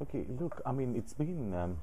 Okay, look, I mean, it's been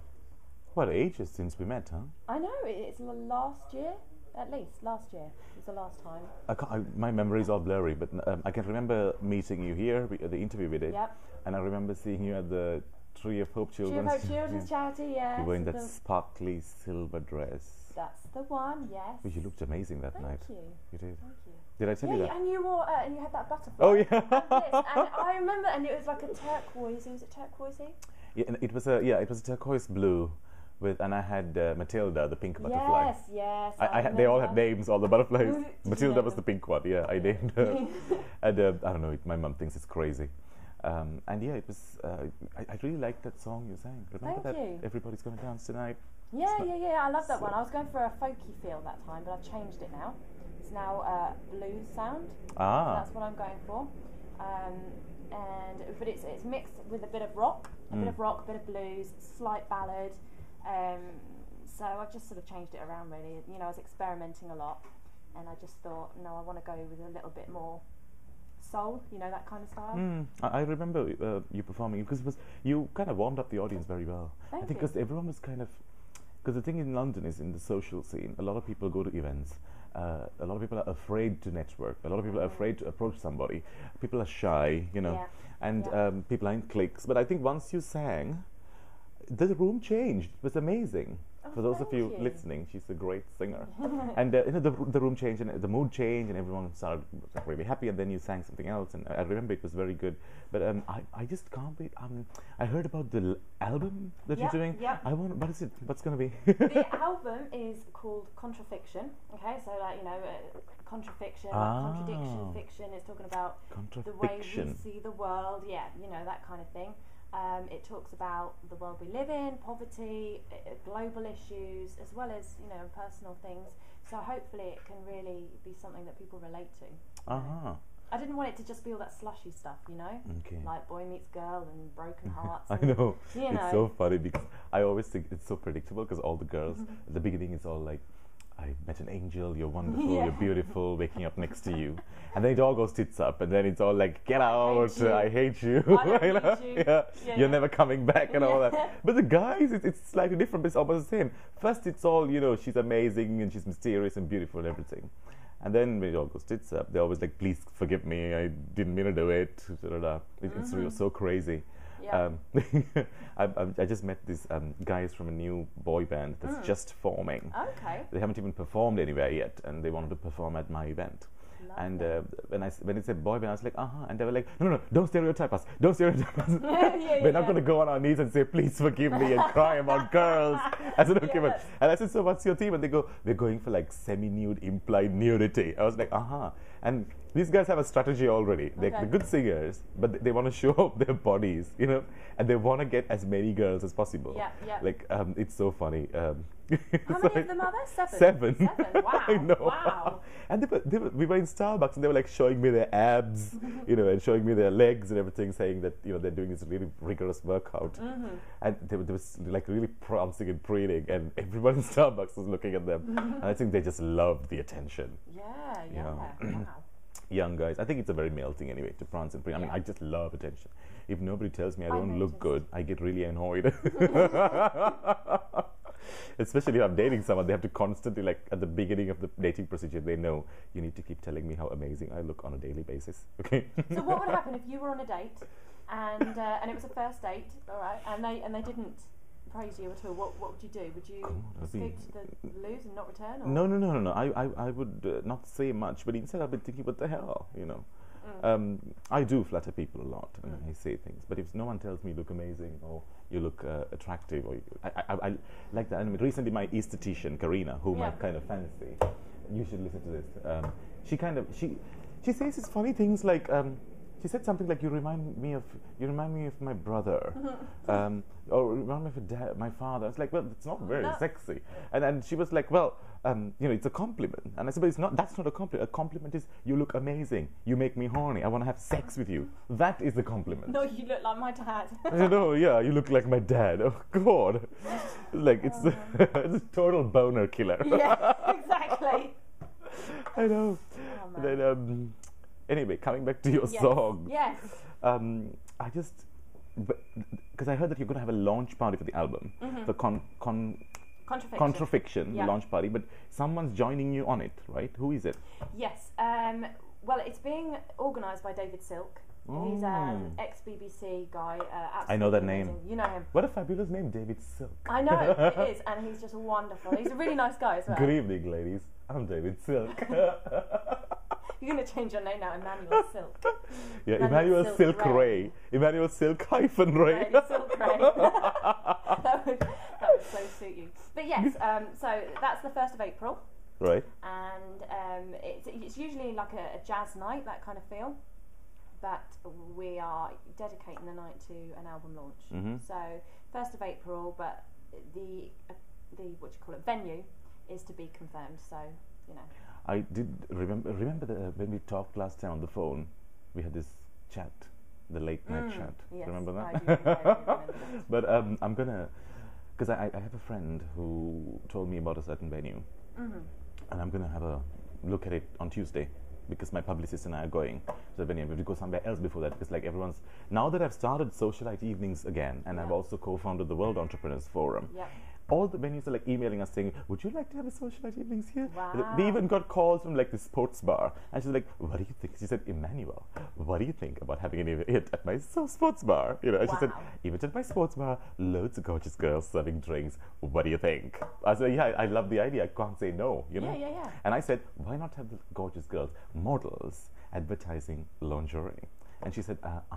what ages since we met, huh? I know, it's last year, at least. Last year was the last time. My memory is all blurry, but I can remember meeting you here, the interview we did, Yep. and I remember seeing you at the Tree of Hope Tree of Children's. Hope Children's Charity, yes. You were in that sparkly silver dress. That's the one, yes. But you looked amazing that night. Thank you. You did. Thank you. Did I tell you that? And you wore, and you had that butterfly. Oh yeah. And this, and I remember, and it was like a turquoise. Was it turquoisey? Yeah, and it was a turquoise blue, and I had Matilda, the pink butterfly. Yes. They all had names, all the butterflies. Matilda was them? the pink one. Yeah, I named her. And I don't know. My mum thinks it's crazy. And yeah, it was. I really liked that song you sang. Remember Thank that? you. Everybody's gonna dance tonight. Yeah. I love that one. I was going for a folky feel that time, but I've changed it now. It's now blues sound. Ah. So that's what I'm going for. But it's mixed with a bit of rock, a bit of blues, slight ballad. So I've just sort of changed it around really. You know, I was experimenting a lot, and I just thought, no, I want to go with a little bit more soul. You know, that kind of style. I remember you performing because you kind of warmed up the audience very well. Thank I think because everyone was kind of. Because the thing in London is in the social scene, a lot of people go to events. A lot of people are afraid to network. A lot of people are afraid to approach somebody. People are shy, you know, and people are in cliques. But I think once you sang, the room changed. It was amazing. For those of you listening, she's a great singer. And you know, the room changed and the mood changed, and everyone started really happy. And then you sang something else, and I remember it was very good. But I just can't wait. I heard about the album that you're doing. Yeah. What is it? What's going to be? The album is called Contrafiction. Okay, so like, you know, contrafiction, like contradiction, fiction. It's talking about the way we see the world. Yeah, you know, that kind of thing. It talks about the world we live in, poverty, global issues, as well as, you know, personal things. So hopefully it can really be something that people relate to. I didn't want it to just be all that slushy stuff, you know, like boy meets girl and broken hearts. I know. You it's so funny because I always think it's so predictable because all the girls at the beginning it's all like, I met an angel, you're wonderful, you're beautiful, waking up next to you. And then it all goes tits up, and then it's all like, get out, I hate you. I don't need you. You're never coming back and all that. But the guys, it's slightly different, but it's almost the same. First, it's all, you know, she's amazing and she's mysterious and beautiful and everything. And then when it all goes tits up, they're always like, please forgive me, I didn't mean to do it. It's really so crazy. Yeah. I just met these guys from a new boy band that's just forming. Okay. They haven't even performed anywhere yet, and they wanted to perform at my event. And when it said boy band, I was like, and they were like, no, don't stereotype us, don't stereotype us. We're not going to go on our knees and say, please forgive me, and cry about girls. I said, okay, but, and I said, so what's your team? And they go, we're going for like semi-nude, implied nudity. I was like, and these guys have a strategy already. They're good singers, but they want to show off their bodies, you know, and they want to get as many girls as possible. Like, it's so funny. How many of them are there? Seven. Wow. I know. Wow. And we were in Starbucks, and they were like showing me their abs, you know, and showing me their legs and everything, saying that, you know, they're doing this really rigorous workout. And they was like really prancing and preening, and everyone in Starbucks was looking at them. And I think they just loved the attention. Wow. Young guys. I think it's a very male thing anyway, to prance and preen. I mean, I just love attention. If nobody tells me I don't look good, I get really annoyed. Especially if I'm dating someone, they have to constantly, like, at the beginning of the dating procedure, they know you need to keep telling me how amazing I look on a daily basis. Okay. So what would happen if you were on a date and it was a first date, all right, and they didn't praise you at all? What would you do? Would you speak to the lose and not return? Or? No. I would not say much, but instead I've been thinking, what the hell, you know. I do flatter people a lot, and I say things. But if no one tells me you look amazing or you look attractive, or I like that. I mean, recently, my esthetician Karina, whom I kind of fancy, you should listen to this. She says these funny things like. She said something like, "You remind me of my brother, or remind me of my father." I was like, "Well, it's not very sexy." And she was like, "Well, you know, it's a compliment." And I said, "But it's not. That's not a compliment. A compliment is you look amazing. You make me horny. I want to have sex with you. That is the compliment." No, you look like my dad. You know, yeah, you look like my dad. Oh God, like it's a total boner killer. Yeah, exactly. I know. Oh, then, anyway, coming back to your song. Yes. I just because I heard that you're going to have a launch party for the album, the Contrafiction launch party, but someone's joining you on it, right? Who is it? Yes. Well, it's being organised by David Silk. He's an ex-BBC guy. I know that name. You know him. What a fabulous name, David Silk. I know, it is, and he's just wonderful. He's a really nice guy as well. Good evening, ladies. I'm David Silk. You're going to change your name now, Emmanuel Silk. Yeah, Emmanuel Silk Ray. Emmanuel Silk hyphen Ray. Silk Ray. that would so suit you. But yes, so that's the 1st of April. Right. And it's usually like a jazz night, that kind of feel. But we are dedicating the night to an album launch. So 1st of April, but the venue is to be confirmed. So I did remember when we talked last time on the phone, we had this chat, the late night chat. Yes, remember that? I do remember that. But I'm gonna, because I have a friend who told me about a certain venue, and I'm gonna have a look at it on Tuesday. Because my publicist and I are going to the venue. We have to go somewhere else before that, because like everyone's, now that I've started Socialite Evenings again, and I've also co-founded the World Entrepreneurs Forum, all the venues are like emailing us saying, would you like to have a Socialite Evenings here? Wow. We even got calls from like the sports bar, and she's like, what do you think? She said, Emmanuel, what do you think about having an event at my sports bar? And she said, even at my sports bar, loads of gorgeous girls serving drinks. What do you think? I said, yeah, I love the idea. I can't say no, Yeah. And I said, why not have the gorgeous girls, models, advertising lingerie? And she said,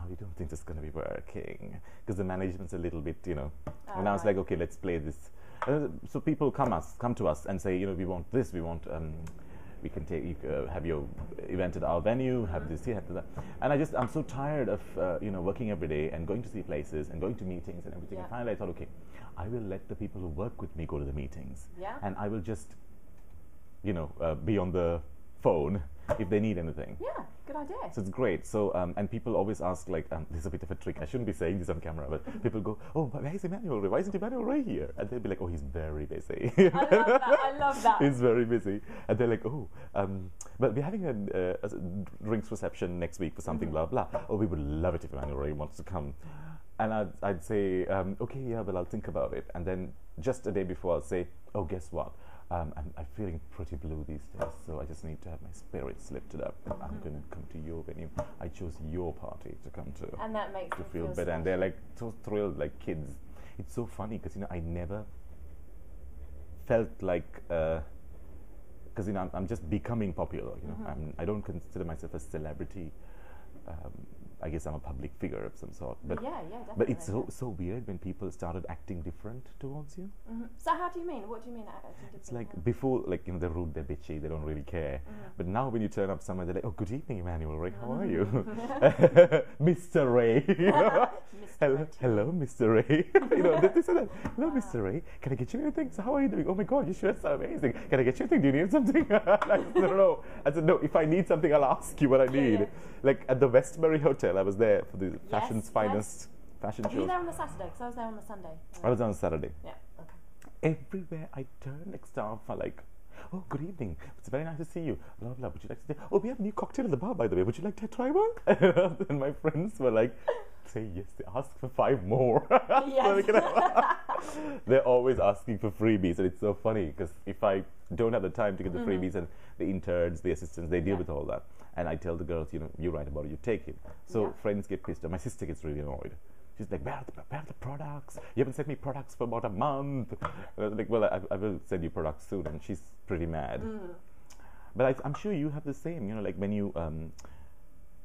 we don't think it's going to be working because the management's a little bit, And I was like, okay, let's play this. So people come to us and say, we want this, we want, we can have your event at our venue, have this here, have that. And I'm so tired of, working every day and going to see places and going to meetings and everything. And finally I thought, okay, I will let the people who work with me go to the meetings. Yeah. And I will just, be on the phone if they need anything. Yeah, good idea. So it's great. So, and people always ask, like, this is a bit of a trick. I shouldn't be saying this on camera, but people go, oh, where is Emmanuel Ray? Why isn't Emmanuel Ray here? And they'll be like, oh, he's very busy. I love that. He's very busy. And they're like, oh, but we're having a drinks reception next week for something, blah, blah. Oh, we would love it if Emmanuel Ray wants to come. And I'd say, okay, yeah, well, I'll think about it. And then just a day before, I'll say, oh, guess what? I'm feeling pretty blue these days, so I just need to have my spirits lifted up. I'm going to come to your venue. I chose your party to come to. And that makes to feel better. Special. And they're like so thrilled, like kids. It's so funny because, I never felt like, because, I'm just becoming popular. I don't consider myself a celebrity. I guess I'm a public figure of some sort. But yeah, definitely. But it's so weird when people started acting different towards you. So how do you mean? What do you mean acting different? It's like before, like, they're rude, they're bitchy, they don't really care. But now when you turn up somewhere, they're like, oh, good evening, Emmanuel Ray, how are you? Mr. Ray. Hello, Mr. Ray. They say that. Hello, Mr. Ray. Can I get you anything? So how are you doing? Oh my God, you sure so amazing. Can I get you anything? Do you need something? No. I said, no, if I need something, I'll ask you what I need. Like at the Westbury Hotel, I was there for the fashion's finest fashion show. Were you there on the Saturday? Because I was there on the Sunday. I was there on Saturday. Yeah, okay. Everywhere I turn, like, staff are like, oh, good evening. It's very nice to see you. Blah, blah. Would you like to say, oh, we have a new cocktail at the bar, by the way. Would you like to try one? And my friends were like, say yes. They ask for 5 more. Yes. They're always asking for freebies. And it's so funny because if I don't have the time to get the freebies, and the interns, the assistants, they deal with all that. And I tell the girls, you write about it, you take it. So friends get pissed off. My sister gets really annoyed. She's like, where are the products? You haven't sent me products for about a month. And I was like, well, I will send you products soon. And she's pretty mad. But I'm sure you have the same, like when you,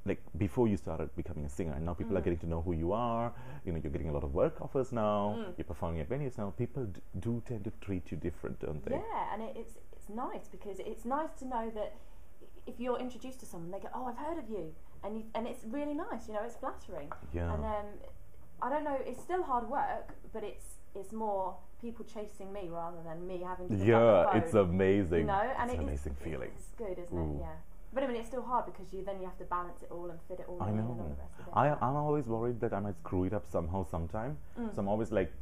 like before you started becoming a singer, and now people are getting to know who you are. You're getting a lot of work offers now. You're performing at venues now. People do tend to treat you different, don't they? Yeah, and it's nice because it's nice to know that if you're introduced to someone, they go, oh, I've heard of you. And it's really nice, it's flattering. Yeah. And I don't know, it's still hard work, but it's more people chasing me rather than me having to pick up the phone. It's amazing. And it's an amazing feeling. It's good, isn't it? Yeah. But I mean, it's still hard because you have to balance it all and fit it all in and all the rest of it. I'm always worried that I might screw it up sometime. So I'm always like,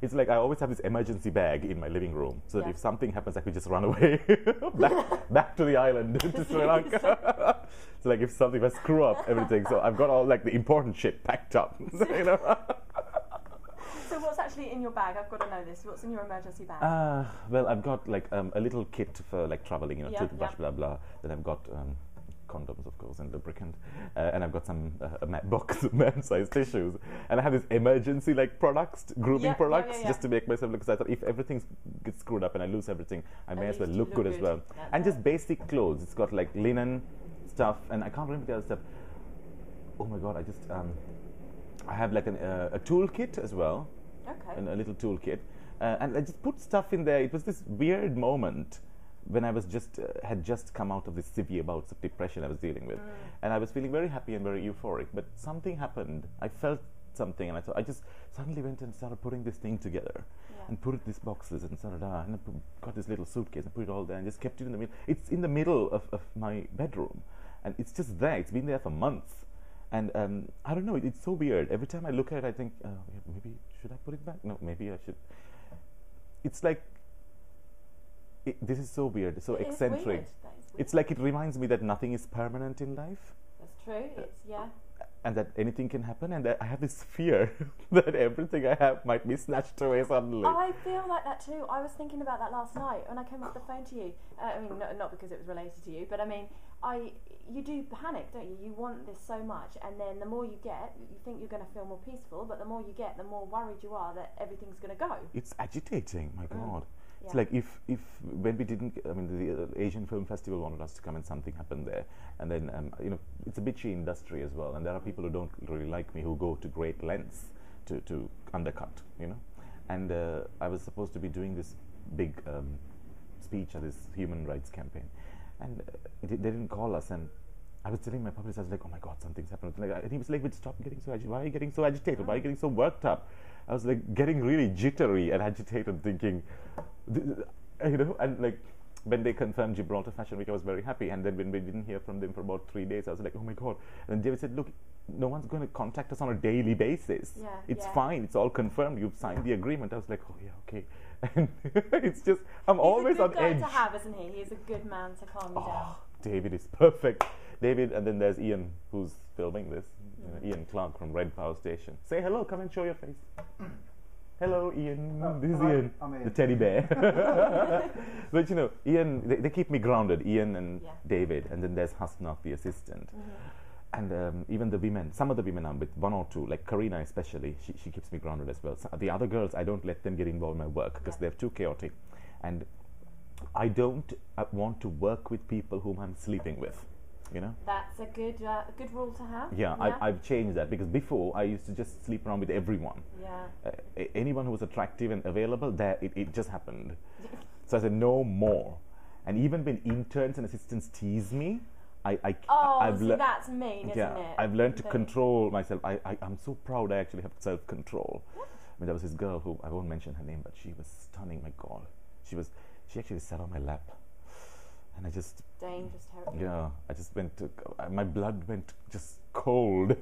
it's like I always have this emergency bag in my living room, so that if something happens, I could just run away back to the island to Sri Lanka. So like if I screw up everything, so I've got all like the important shit packed up. actually in your bag? I've got to know this. What's in your emergency bag? Well, I've got like a little kit for like traveling, you know, toothbrush, blah blah. Then I've got condoms, of course, and lubricant, and I've got some a box of man-sized tissues, and I have this emergency like products, grooming products, just to make myself look. Because I thought if everything gets screwed up and I lose everything, I may as well look good as well. And just basic clothes. It's got like linen stuff, and I can't remember the other stuff. Oh my God! I have like a toolkit as well. Okay. And a little toolkit, and I just put stuff in there. It was this weird moment when I was had just come out of this severe bouts of depression I was dealing with, and I was feeling very happy and very euphoric. But something happened. I felt something, and I just suddenly went and started putting this thing together, and put it these boxes and started and I got this little suitcase and put it all there and just kept it in the middle. It's in the middle of my bedroom, and it's just there. It's been there for months. And I don't know, it's so weird. Every time I look at it, I think, maybe should I put it back? No, maybe I should. It's like, this is so weird, so eccentric. Weird. It's like it reminds me that nothing is permanent in life. That's true. And that anything can happen, and that I have this fear that everything I have might be snatched away suddenly. I feel like that too. I was thinking about that last night when I came off the phone to you. I mean, not because it was related to you, but I mean, you do panic, don't you? You want this so much, and then the more you get, you think you're going to feel more peaceful, but the more you get, the more worried you are that everything's going to go. It's agitating, my God. It's like if when we didn't, I mean, the Asian Film Festival wanted us to come and something happened there, and then you know, it's a bitchy industry as well, and there are people who don't really like me who go to great lengths to undercut, you know, and I was supposed to be doing this big speech at this human rights campaign, and they didn't call us, and I was telling my publicist, I was like, oh my God, something's happened. And he was like, stop getting so agitated. Why are you getting so agitated? Why are you getting so worked up? I was like getting really jittery and agitated, thinking, you know, and like when they confirmed Gibraltar Fashion Week, I was very happy. And then when we didn't hear from them for about 3 days, I was like, oh my God. And then David said, look, no one's going to contact us on a daily basis. It's fine. It's all confirmed. You've signed the agreement. I was like, oh yeah, okay. And it's just, I'm always on edge. He's a good guy to have, isn't he? He's a good man to calm you down. David is perfect. David, and then there's Ian, who's filming this. Ian Clark from Red Power Station. Say hello, come and show your face. Hello, Ian. This is Ian, the teddy bear. But you know, Ian, they keep me grounded, Ian and David, and then there's Hasnat, the assistant. And even the women, some of the women I'm with, one or two, like Karina especially, she keeps me grounded as well. So the other girls, I don't let them get involved in my work because they're too chaotic. And I don't want to work with people whom I'm sleeping with. You know, that's a good rule to have. I've changed that, because before I used to just sleep around with everyone. Anyone who was attractive and available, it just happened. So I said no more. And even when interns and assistants tease me, that's mean, isn't it? I've learned to control myself. I'm so proud I actually have self-control. I mean, there was this girl who, I won't mention her name, but she was stunning. My God, she actually sat on my lap. And I just dangerous territory. Yeah, I just went to my blood went just cold,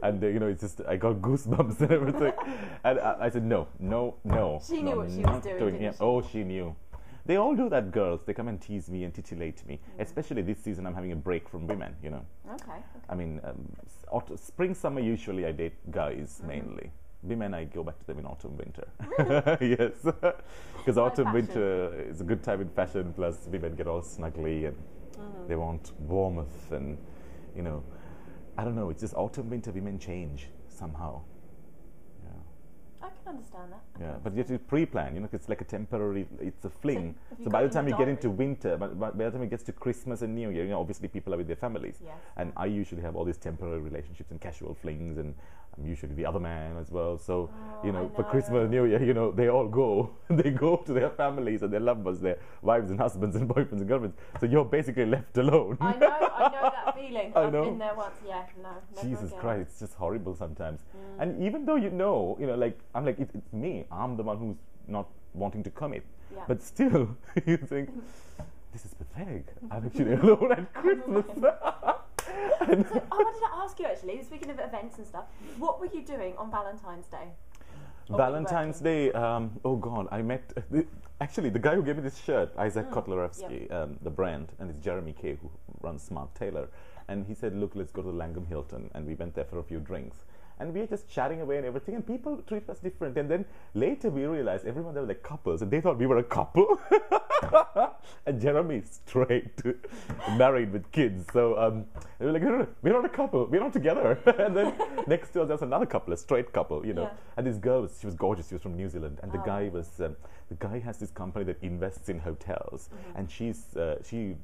and you know, it's just I got goosebumps and everything. And I said no. She knew what she was doing. Didn't she? Oh, she knew. They all do that, girls. They come and tease me and titillate me. Especially this season, I'm having a break from women. You know. Okay. I mean, spring, summer. Usually, I date guys mainly. Women, I go back to them in autumn, winter. Really? Yes, because autumn, winter is a good time in fashion. Plus, women get all snuggly and they want warmth, and you know, I don't know. It's just autumn, winter. Women change somehow. I can understand that. But you have to pre-plan. You know, it's like a temporary. It's a fling. So by the time you get into winter, but by the time it gets to Christmas and New Year, you know, obviously people are with their families. And I usually have all these temporary relationships and casual flings, and I'm usually the other man as well. So you know, for Christmas and New Year, you know, they all go. They go to their families and their loved ones, their wives and husbands and boyfriends and girlfriends. So you're basically left alone. I know that feeling. I've been there once. Jesus Christ, it's just horrible sometimes. And even though you know, like I'm like it's me. I'm the one who's not wanting to commit. But still, you think this is pathetic. I'm actually alone at Christmas. So I wanted to ask you actually, speaking of events and stuff, what were you doing on Valentine's Day? Valentine's Day, oh God, I met, actually the guy who gave me this shirt, Isaac Kotlarevsky, the brand, and it's Jeremy Kay who runs Smart Tailor, and he said, look, let's go to the Langham Hilton, and we went there for a few drinks, and we are just chatting away and everything, and people treat us different. And then later we realized everyone there were like couples, and they thought we were a couple. And Jeremy's straight, married with kids. So they were like, no, we're not a couple, we're not together. And then next to us, there was another couple, a straight couple, you know. Yeah. And this girl, she was gorgeous. She was from New Zealand, and the guy was. The guy has this company that invests in hotels, and she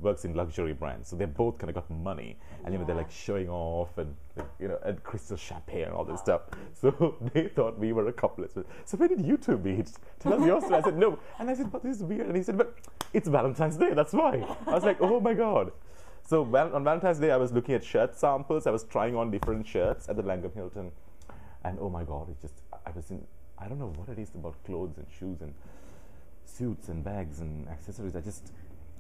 works in luxury brands. So they both kind of got money, and you know they're like showing off, and you know, and crystal champagne and all this stuff. So they thought we were a couple. So when did you two meet? Tell us your story. I said no, and I said, but this is weird. And he said, but it's Valentine's Day. That's why. I was like, oh my god. So on Valentine's Day, I was looking at shirt samples. I was trying on different shirts at the Langham Hilton, and oh my god, I don't know what it is about clothes and shoes and suits and bags and accessories.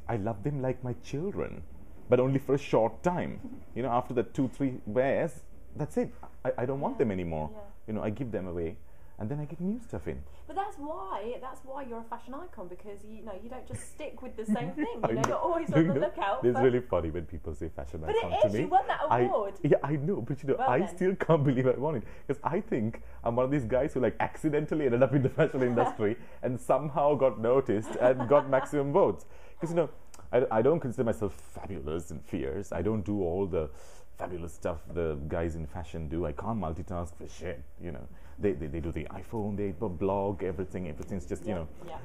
I love them like my children, but only for a short time. You know, after the 2-3 wears, that's it. I don't want them anymore. Yeah. You know, I give them away, and then I get new stuff in. But that's why you're a fashion icon, because you don't just stick with the same thing. You know, you're always on the lookout. It's really funny when people say fashion icon to me. But it is. You won that award. I know, but you know, I still can't believe I won it, because I think I'm one of these guys who like accidentally ended up in the fashion industry and somehow got noticed and got maximum votes. Because you know, I don't consider myself fabulous and fierce. I don't do all the fabulous stuff the guys in fashion do. I can't multitask for shit, you know. They do the iPhone, they blog, everything's just, you know. Yeah.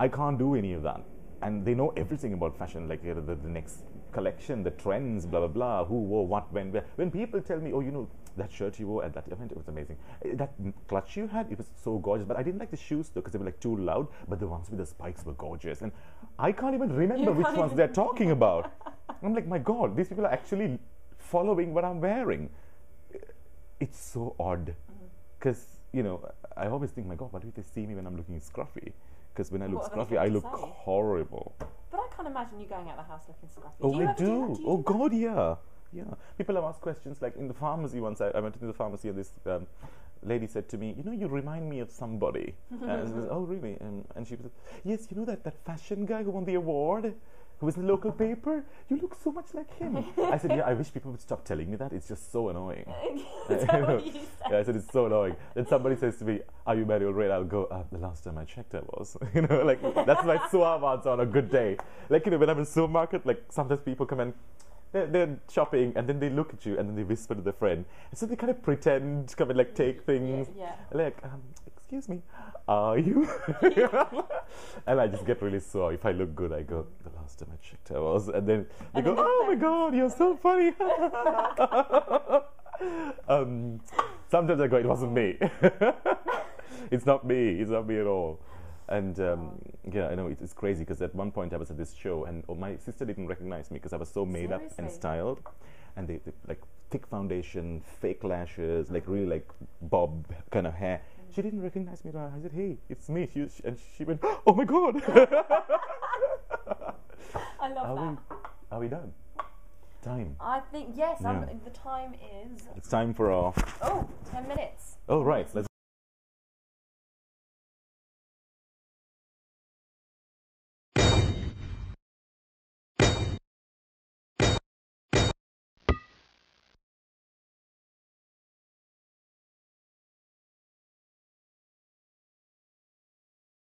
I can't do any of that. And they know everything about fashion, like the next collection, the trends, blah, blah, blah, who wore what, when, where. When people tell me, oh, you know, that shirt you wore at that event, it was amazing. That clutch you had, it was so gorgeous. But I didn't like the shoes, though, because they were like too loud. But the ones with the spikes were gorgeous. And I can't even remember which ones they're talking about. I'm like, my God, these people are actually following what I'm wearing. It's so odd. Because, you know, I always think, my God, what if they see me when I'm looking scruffy? Because when I look scruffy, I look horrible. But I can't imagine you going out of the house looking scruffy. Oh, I do. Oh, God, yeah. Yeah. People have asked questions, like in the pharmacy once. I went into the pharmacy, and this lady said to me, you know, you remind me of somebody. And I said, oh, really? And she said, yes, you know that fashion guy who won the award? Who was in the local paper? You look so much like him. I said, yeah, I wish people would stop telling me that. It's just so annoying. Is that what you said? Yeah, I said, it's so annoying. Then somebody says to me, are you Emmanuel Red? I'll go, the last time I checked I was. You know, like, that's my suave answer on a good day. Like, you know, when I'm in the supermarket, like, sometimes people come and they're shopping, and then they look at you, and then they whisper to their friend. And so they kind of pretend, come and, like, take things. Yeah. Like, excuse me, are you? And I just get really sore. If I look good, I go, the last time I checked I was. And then they go, oh my God, you're so funny. Sometimes I go, it wasn't me. It's not me at all. And yeah, I know it's crazy, because at one point I was at this show, and my sister didn't recognize me because I was so made up and styled. And they like thick foundation, fake lashes, like really like bob kind of hair. She didn't recognize me. I said, hey, it's me. And she went, oh my God. I love that. Are we done? Time. I think, yes, the time is... It's time for our... 10 minutes. Oh, right. Let's